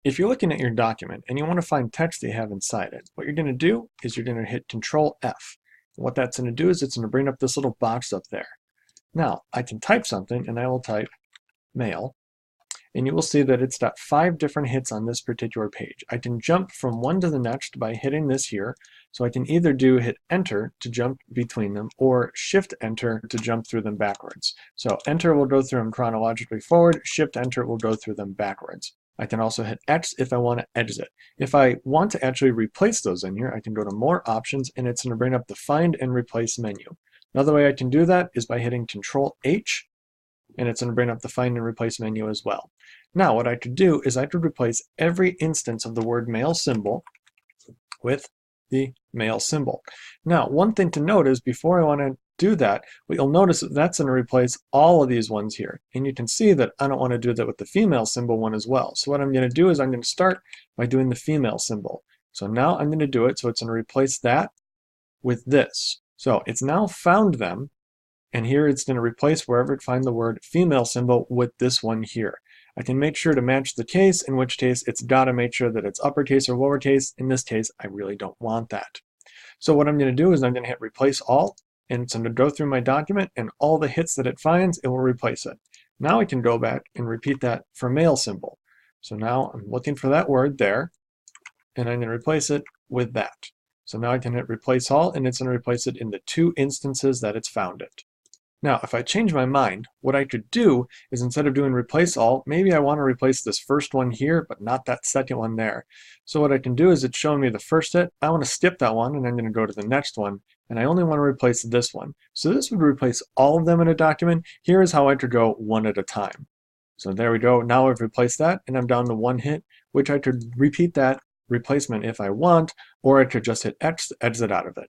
If you're looking at your document and you want to find text that you have inside it, what you're going to do is you're going to hit Control F. What that's going to do is it's going to bring up this little box up there. Now, I can type something and I will type mail, and you will see that it's got 5 different hits on this particular page. I can jump from one to the next by hitting this here, so I can either hit enter to jump between them or shift enter to jump through them backwards. So enter will go through them chronologically forward, shift enter will go through them backwards. I can also hit X if I want to exit. If I want to actually replace those in here, I can go to more options and it's going to bring up the find and replace menu. Another way I can do that is by hitting Control H, and it's going to bring up the find and replace menu as well. Now what I could do is I could replace every instance of the word mail symbol with the mail symbol. Now one thing to note is before I want to do that, what you'll notice is that's going to replace all of these ones here. And you can see that I don't want to do that with the female symbol one as well. So what I'm going to do is I'm going to start by doing the female symbol. So now I'm going to do it, so it's going to replace that with this. So it's now found them, and here it's going to replace wherever it finds the word female symbol with this one here. I can make sure to match the case, in which case it's got to make sure that it's uppercase or lowercase. In this case, I really don't want that. So what I'm going to do is I'm going to hit replace all, and it's going to go through my document, and all the hits that it finds, it will replace it. Now I can go back and repeat that for mail symbol. So now I'm looking for that word there, and I'm going to replace it with that. So now I can hit replace all, and it's going to replace it in the 2 instances that it's found it. Now, if I change my mind, what I could do is instead of doing replace all, maybe I want to replace this first one here, but not that second one there. So what I can do is it's showing me the first hit. I want to skip that one, and I'm going to go to the next one, and I only want to replace this one. So this would replace all of them in a document. Here is how I could go one at a time. So there we go. Now I've replaced that, and I'm down to 1 hit, which I could repeat that replacement if I want, or I could just hit X to exit out of it.